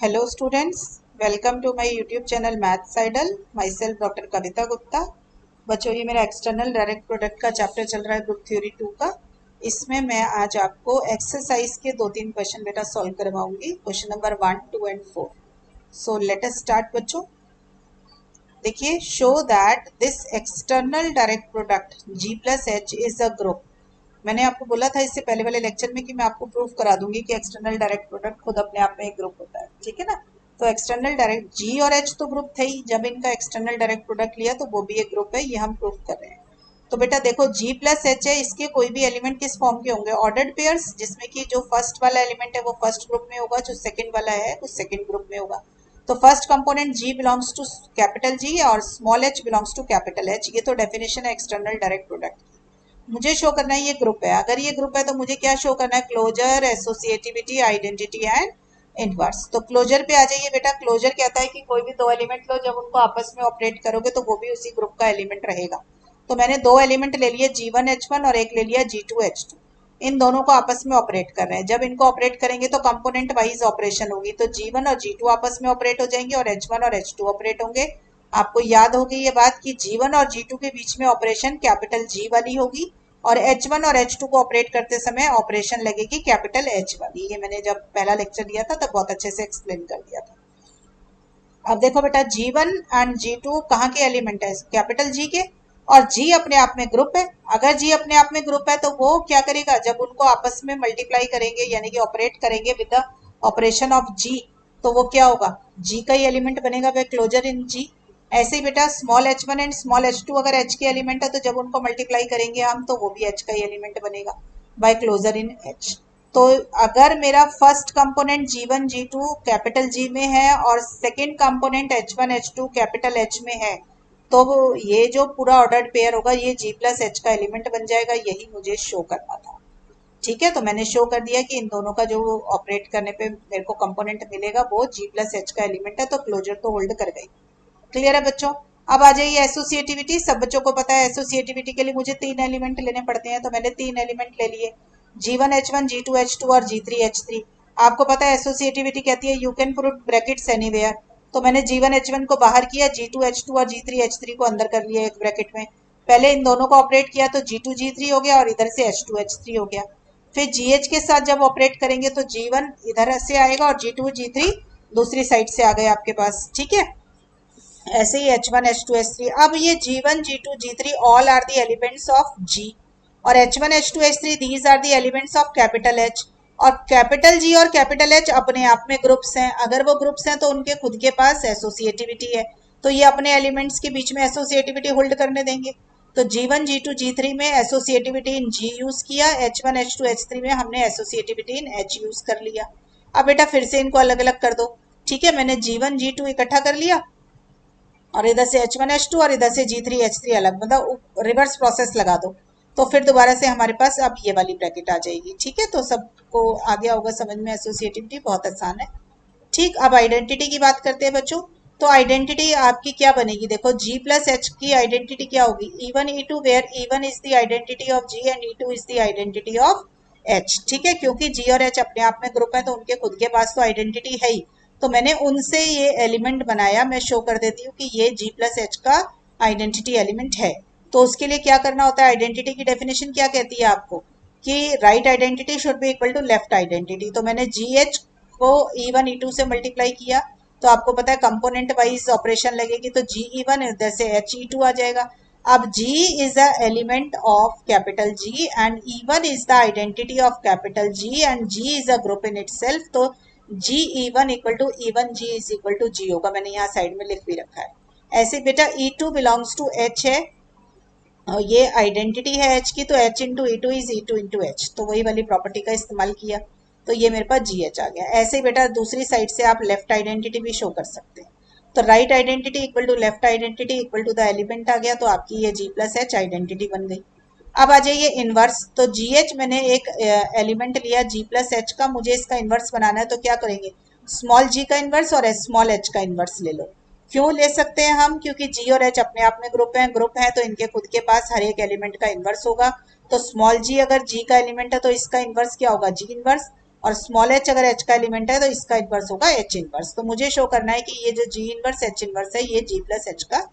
Hello students, welcome to my YouTube channel Maths Idol. Myself Dr. कविता गुप्ता। बच्चों ये मेरा external direct product का chapter चल रहा है ग्रुप थ्योरी 2 का। इसमें मैं आज आपको एक्सरसाइज के 2-3 क्वेश्चन बेटा सॉल्व करवाऊंगी, question number 1, 2 and 4। So let us start बच्चों। देखिए, show that this external direct product G plus H is a group. मैंने आपको बोला था इससे पहले वाले लेक्चर में कि मैं आपको प्रूफ करा दूंगी कि एक्सटर्नल डायरेक्ट प्रोडक्ट खुद अपने आप में एक ग्रुप होता है, ठीक है ना। तो एक्सटर्नल डायरेक्ट जी और एच तो ग्रुप थे ही, जब इनका एक्सटर्नल डायरेक्ट प्रोडक्ट लिया तो वो भी एक ग्रुप है, ये हम प्रूफ कर रहे हैं। तो बेटा देखो, जी प्लस एच है, इसके कोई भी एलिमेंट किस फॉर्म के होंगे? ऑर्डर्ड पेयर्स, जिसमें कि जो फर्स्ट वाला एलिमेंट है वो फर्स्ट ग्रुप में होगा, जो सेकंड वाला है वो सेकंड ग्रुप में होगा। तो first component g belongs to capital G और small h belongs to capital H. ये तो डेफिनेशन है एक्सटर्नल डायरेक्ट प्रोडक्ट। मुझे शो करना है ये ग्रुप है। अगर ये ग्रुप है तो मुझे क्या शो करना है? Closure, associativity, identity and inverse. तो क्लोजर पे आ जाइए बेटा। क्लोजर कहता है कि कोई भी दो एलिमेंट लो, जब उनको आपस में ऑपरेट करोगे तो वो भी उसी ग्रुप का एलिमेंट रहेगा। तो मैंने दो एलिमेंट ले लिए, G1H1 और एक ले लिया G2H2। इन दोनों को आपस में ऑपरेट कर रहे हैं। जब इनको ऑपरेट करेंगे तो कंपोनेंट वाइज ऑपरेशन होगी। तो G1 और G2 आपस में ऑपरेट हो जाएंगे और H1 और H2 ऑपरेट होंगे। आपको याद होगी ये बात कि G1 और G2 के बीच में ऑपरेशन कैपिटल G वाली होगी और H1 और H2 को ऑपरेट करते समय ऑपरेशन लगेगी कैपिटल H वाली। ये मैंने जब पहला लेक्चर दिया था तब बहुत अच्छे से एक्सप्लेन कर दिया था। अब देखो बेटा, G1 एंड G2 कहाँ के एलिमेंट है? कैपिटल G के। और G अपने आप में ग्रुप है। अगर G अपने आप में ग्रुप है तो वो क्या करेगा? जब उनको आपस में मल्टीप्लाई करेंगे यानी कि ऑपरेट करेंगे with the operation of G, तो वो क्या होगा? G का ही एलिमेंट बनेगा, वह क्लोजर इन G। ऐसे ही बेटा, small h1 and small h2 अगर H के एलिमेंट है तो जब उनको मल्टीप्लाई करेंगे हम तो वो भी H का ही एलिमेंट बनेगा बाय क्लोजर इन H। तो अगर मेरा first component G1 G2 capital G में है और second component H1 H2 capital H में है, तो ये जो पूरा ऑर्डर्ड पेयर होगा ये G प्लस H का एलिमेंट बन जाएगा। यही मुझे शो करना था, ठीक है। तो मैंने शो कर दिया कि इन दोनों का जो ऑपरेट करने पे मेरे को कंपोनेंट मिलेगा वो G प्लस H का एलिमेंट है। तो क्लोजर तो होल्ड कर गई। क्लियर है बच्चों? अब आ जाइए एसोसिएटिविटी। सब बच्चों को पता है एसोसिएटिविटी के लिए मुझे 3 एलिमेंट लेने पड़ते हैं, तो मैंने 3 एलिमेंट ले लिए, G1H1, G2H2 और G3H3। आपको पता है एसोसिएटिविटी कहती है you can put brackets anywhere. तो मैंने G1H1 को बाहर किया, G2H2 और G3H3 को अंदर कर लिया एक ब्रैकेट में। पहले इन दोनों को ऑपरेट किया तो G2G3 हो गया और इधर से H2H3 हो गया। फिर GH के साथ जब ऑपरेट करेंगे तो G1 इधर से आएगा और G2G3 दूसरी साइड से आ गए आपके पास, ठीक है। ऐसे ही H1 H2 H3। अब ये G1 G2 G3 all are the elements of G और H1 H2 H3 these are the elements of capital H। और कैपिटल G और कैपिटल H अपने आप में ग्रुप्स हैं। अगर वो ग्रुप्स हैं तो उनके खुद के पास एसोसिएटिविटी है, तो ये अपने एलिमेंट्स के बीच में एसोसिएटिविटी होल्ड करने देंगे। तो G1 G2 G3 में एसोसिएटिविटी इन G यूज किया, H1 H2 H3 में हमने एसोसिएटिविटी इन H यूज कर लिया। अब बेटा फिर से इनको अलग अलग कर दो, ठीक है। मैंने G1 G2 इकट्ठा कर लिया और इधर से H1 H2 और इधर से G3 H3 अलग, मतलब रिवर्स प्रोसेस लगा दो। तो फिर दोबारा से हमारे पास अब ये वाली ब्रैकेट आ जाएगी, ठीक है। तो सबको आ गया होगा समझ में, एसोसिएटिविटी बहुत आसान है, ठीक। अब आइडेंटिटी की बात करते हैं बच्चों। तो आइडेंटिटी आपकी क्या बनेगी? देखो, G प्लस H की आइडेंटिटी क्या होगी? E1 E2 where E1 is the identity of G and E2 is the identity of H, ठीक है। क्योंकि G और H अपने आप में ग्रुप है तो उनके खुद के पास तो आइडेंटिटी है ही, तो मैंने उनसे ये एलिमेंट बनाया। मैं शो कर देती हूँ कि ये G प्लस H का आइडेंटिटी एलिमेंट है। तो उसके लिए क्या करना होता है? आइडेंटिटी की डेफिनेशन क्या कहती है आपको? कि right identity should be equal to left identity. तो मैंने GH को E1 E2 से मल्टीप्लाई किया तो आपको पता है कंपोनेंट वाइज ऑपरेशन लगेगी, तो GE1 इधर से HE2 आ जाएगा। अब G is the element of capital G and E1 is the identity of capital G and G is a group in itself. तो GE1 equal to E1 G is equal to G होगा। मैंने यहाँ side में लिख भी रखा है। ऐसे बेटा E2 बिलोंग्स टू H है और ये आइडेंटिटी है H की, तो H into E2 is E2 into H। तो वही वाली प्रॉपर्टी का इस्तेमाल किया तो ये मेरे पास GH आ गया। ऐसे ही बेटा दूसरी साइड से आप लेफ्ट आइडेंटिटी भी शो कर सकते हैं। तो right identity equal to left identity equal to the element आ गया, तो आपकी ये G प्लस H आइडेंटिटी बन गई। अब आ जाइए इनवर्स। तो GH मैंने एक एलिमेंट लिया G प्लस H का, मुझे इसका इनवर्स बनाना है तो क्या करेंगे? स्मॉल g का इनवर्स और स्मॉल h का इनवर्स ले लो। क्यों ले सकते हैं हम? क्योंकि G और H अपने आप में ग्रुप है तो इनके खुद के पास हर एक एलिमेंट का इनवर्स होगा। तो स्मॉल g अगर G का एलिमेंट है तो इसका इनवर्स क्या होगा? G inverse. और स्मॉल h अगर h का एलिमेंट है तो इसका इन्वर्स होगा h इन्वर्स। तो मुझे शो करना है कि ये जो g इन्वर्स h इन्वर्स है ये g प्लस h का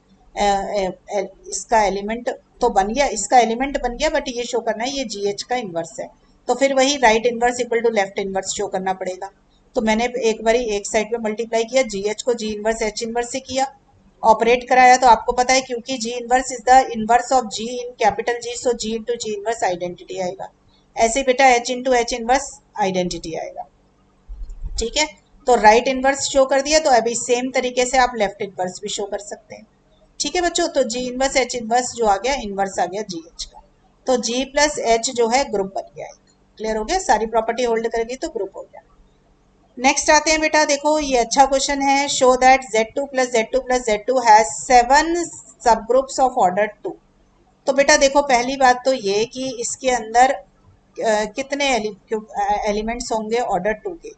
इसका एलिमेंट तो बन गया, इसका एलिमेंट बन गया, बट ये शो करना है ये जी एच का इन्वर्स है। तो फिर वही right inverse equal to left inverse show करना पड़ेगा। तो मैंने एक बारी एक साइड पे मल्टीप्लाई किया, जी एच को जी इन्वर्स एच इन्वर्स से किया, ऑपरेट कराया। तो आपको पता है क्योंकि g inverse is the inverse of g in capital G, so g into g inverse identity आएगा। ऐसे बेटा h into h inverse identity आएगा। ठीक है, तो राइट इन्वर्स शो कर दिया, तो अभी सेम तरीके से आप लेफ्ट इन्वर्स भी शो कर सकते हैं। ठीक है बच्चों, तो जी इनवर्स एच इनवर्स जो आ गया, इनवर्स आ गया जी एच का। तो जी प्लस एच जो है ग्रुप बन गया। क्लियर हो गया, सारी प्रॉपर्टी होल्ड करेगी तो ग्रुप हो गया। नेक्स्ट आते हैं बेटा, देखो ये अच्छा क्वेश्चन है। Show that Z2 plus Z2 plus Z2 has 7 सब ग्रुप्स ऑफ ऑर्डर 2। तो बेटा देखो पहली बात तो ये कि इसके अंदर कितने एलिमेंट्स होंगे ऑर्डर 2 के।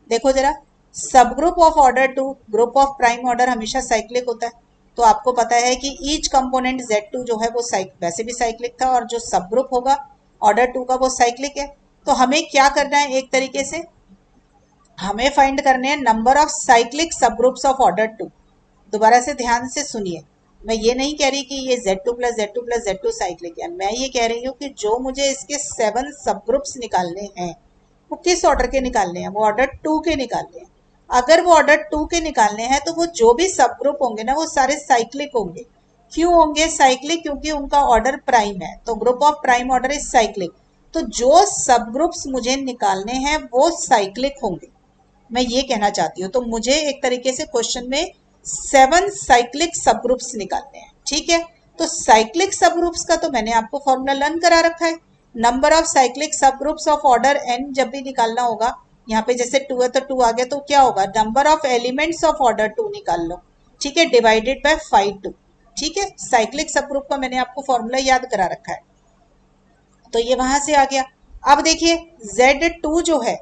देखो जरा, सब group of order 2, group of prime order हमेशा साइक्लिक होता है। तो आपको पता है कि ईच कंपोनेंट Z2 जो है वो वैसे भी साइक्लिक था, और जो सब ग्रुप होगा ऑर्डर 2 का वो साइक्लिक है। तो हमें क्या करना है, एक तरीके से हमें फाइंड करने हैं नंबर ऑफ साइक्लिक सब ग्रुप्स ऑफ ऑर्डर 2। दोबारा से ध्यान से सुनिए, मैं ये नहीं कह रही कि ये Z2 plus Z2 plus Z2 cyclic है। मैं ये कह रही हूँ कि जो मुझे इसके 7 सब ग्रुप्स निकालने हैं वो किस ऑर्डर के निकालने हैं, वो ऑर्डर 2 के निकालने हैं। अगर वो ऑर्डर 2 के निकालने हैं तो वो जो भी सब ग्रुप होंगे ना वो सारे साइक्लिक होंगे। क्यों होंगे साइक्लिक? क्योंकि उनका ऑर्डर प्राइम है, तो group of prime order is cyclic. तो जो सब ग्रुप्स मुझे निकालने हैं वो साइक्लिक होंगे, मैं ये कहना चाहती हूँ। तो मुझे एक तरीके से क्वेश्चन में 7 साइक्लिक सब ग्रुप्स निकालने हैं। ठीक है, तो साइक्लिक सब ग्रुप्स का तो मैंने आपको फॉर्मूला लर्न करा रखा है। नंबर ऑफ साइक्लिक सब ग्रुप्स ऑफ ऑर्डर n जब भी निकालना होगा, यहाँ पे जैसे 2 है तो 2 आ गया, तो क्या होगा, number of elements of order 2 निकाल लो। ठीक है, डिवाइडेड बाय 5 2। ठीक है, साइक्लिक सब ग्रुप का मैंने आपको फॉर्मूला याद करा रखा है, तो ये वहां से आ गया। अब देखिए Z2 जो है,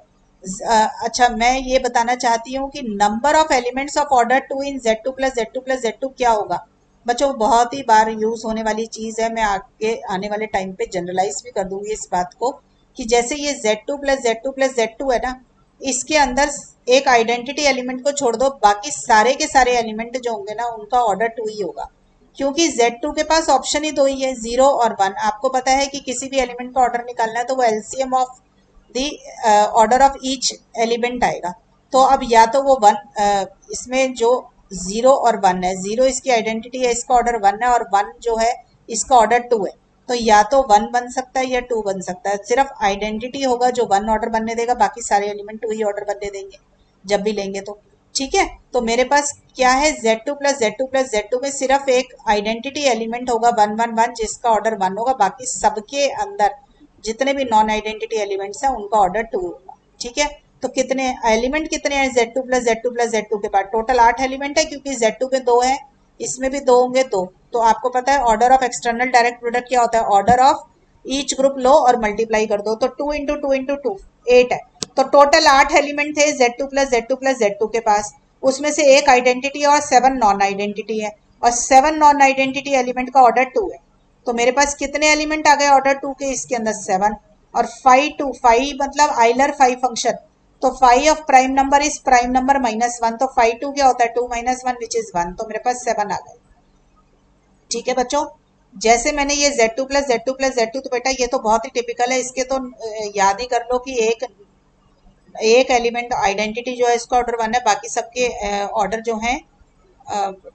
अच्छा मैं ये बताना चाहती हूँ कि number of elements of order 2 in Z2 plus Z2 plus Z2 क्या होगा। बच्चों बहुत ही बार यूज होने वाली चीज है, मैं आगे आने वाले टाइम पे जनरलाइज भी कर दूंगी इस बात को, कि जैसे ये Z2 plus Z2 plus Z2 है ना, इसके अंदर एक आइडेंटिटी एलिमेंट को छोड़ दो, बाकी सारे के सारे एलिमेंट जो होंगे ना उनका ऑर्डर 2 ही होगा। क्योंकि Z2 के पास ऑप्शन ही 2 ही है, 0 और 1। आपको पता है कि किसी भी एलिमेंट का ऑर्डर निकालना है तो वो LCM of the order of each element आएगा। तो अब या तो वो 1, इसमें जो 0 और 1 है, 0 इसकी आइडेंटिटी है, इसका ऑर्डर 1 है, और 1 जो है इसका ऑर्डर 2 है। तो या तो 1 बन सकता है या 2 बन सकता है। सिर्फ आइडेंटिटी होगा जो 1 ऑर्डर बनने देगा, बाकी सारे एलिमेंट 2 ही ऑर्डर बनने देंगे जब भी लेंगे तो। ठीक है, तो मेरे पास क्या है, Z2 plus Z2 plus Z2 में सिर्फ एक आइडेंटिटी एलिमेंट होगा 1 1 1 जिसका ऑर्डर 1 होगा, बाकी सबके अंदर जितने भी नॉन आइडेंटिटी एलिमेंट्स हैं उनका ऑर्डर 2 होगा। ठीक है, तो कितने एलिमेंट कितने हैं Z2 plus Z2 plus Z2 के पास, टोटल 8 एलिमेंट है, क्योंकि Z2 में 2 है, इसमें भी 2 होंगे 2। तो आपको पता है order of external direct product क्या होता है, ऑर्डर ऑफ ईच ग्रुप लो और मल्टीप्लाई कर दो, तो 2 इंटू 2 इंटू 2 8 है। तो टोटल 8 एलिमेंट थे Z2 plus Z2 plus Z2 के पास, उसमें से एक आइडेंटिटी और 7 नॉन आइडेंटिटी है, और 7 नॉन आइडेंटिटी एलिमेंट का ऑर्डर 2 है। तो मेरे पास कितने एलिमेंट आ गए ऑर्डर 2 के, इसके अंदर 7 और 5 2 5 मतलब आइलर 5 फंक्शन। तो 5 of prime number is prime number minus 1, तो 5 2 क्या होता है, 2 माइनस 1 विच इज 1, तो मेरे पास 7 आ गए। ठीक है बच्चों, जैसे मैंने ये Z2 plus Z2 plus Z2, तो बेटा ये तो बहुत ही टिपिकल है, इसके तो याद ही कर लो कि एक एलिमेंट आइडेंटिटी जो है इसका ऑर्डर 1 है, बाकी सबके ऑर्डर जो है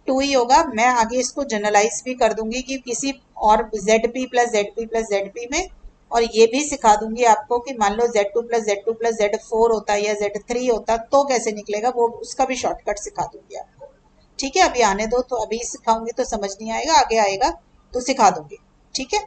2 ही होगा। मैं आगे इसको जनरलाइज भी कर दूंगी कि किसी और ZP plus ZP plus ZP में, और ये भी सिखा दूंगी आपको कि मान लो Z2 plus Z2 plus Z4 होता है या Z3 होता तो कैसे निकलेगा, वो उसका भी शॉर्टकट सिखा दूंगी आपको। ठीक है, अभी आने दो, तो अभी सिखाऊंगी तो समझ नहीं आएगा, आगे आएगा तो सिखा दूंगी। ठीक है,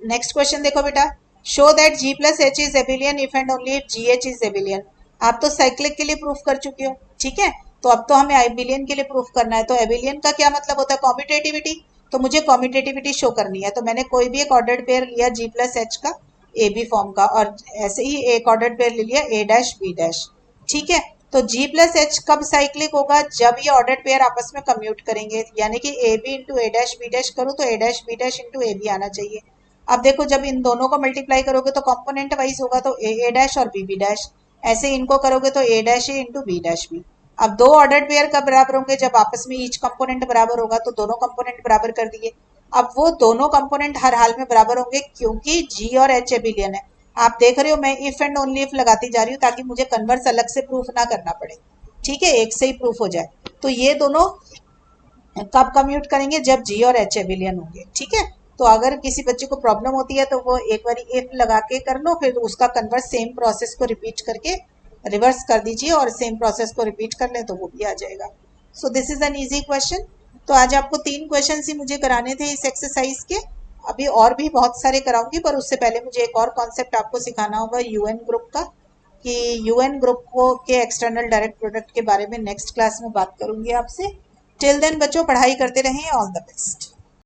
नेक्स्ट क्वेश्चन देखो बेटा, show that G plus H is एबिलियन if and only if GH is एबिलियन। आप तो साइक्लिक के लिए प्रूफ कर चुके हो, ठीक है, तो अब तो हमें एबिलियन के लिए प्रूफ करना है। तो एबिलियन का क्या मतलब होता है, कॉम्यूटेटिविटी। तो मुझे कॉम्यूटेटिविटी शो करनी है, तो मैंने कोई भी एक ऑर्डर्ड पेयर लिया G प्लस H का ए बी फॉर्म का, और ऐसे ही एक ऑर्डर्ड पेयर ले लिया A डैश B डैश। ठीक है, तो G प्लस H कब साइक्लिक होगा, जब ये ऑर्डर्ड पेयर आपस में कम्यूट करेंगे, यानी कि a b into a dash b dash करूँ तो a dash b dash into a b आना चाहिए। अब देखो जब इन दोनों को मल्टीप्लाई करोगे तो कंपोनेंट वाइज होगा, तो ए डैश और बी डैश। ऐसे इनको करोगे तो a dash A into B dash B. अब दो ऑर्डर्ड पेयर कब बराबर होंगे? जब आपस में ईच कंपोनेंट बराबर होगा, तो दोनों कंपोनेंट बराबर कर दिए। अब वो दोनों कंपोनेंट हर हाल में बराबर होंगे क्योंकि जी और एच एबिलियन है। आप देख रहे हो मैं इफ एंड ओनली इफ लगाती जा रही हूँ ताकि मुझे कन्वर्स अलग से प्रूफ ना करना पड़े। ठीक है, एक से ही प्रूफ हो जाए। तो ये दोनों कब कम्यूट करेंगे? जब जी और एच एबिलियन होंगे। ठीक है, तो अगर किसी बच्चे को प्रॉब्लम होती है तो वो एक बार इफ लगा के कर लो, फिर उसका कन्वर्स सेम प्रोसेस को रिपीट करके रिवर्स कर दीजिए और सेम प्रोसेस को रिपीट कर ले तो वो भी आ जाएगा। So this is an easy question. तो आज आपको 3 क्वेश्चन ही मुझे कराने थे इस एक्सरसाइज के। अभी और भी बहुत सारे कराऊंगी, पर उससे पहले मुझे एक और कॉन्सेप्ट आपको सिखाना होगा यूएन ग्रुप का, कि यूएन ग्रुप को के एक्सटर्नल डायरेक्ट प्रोडक्ट के बारे में नेक्स्ट क्लास में बात करूंगी आपसे। टिल देन बच्चों पढ़ाई करते रहें। All the best.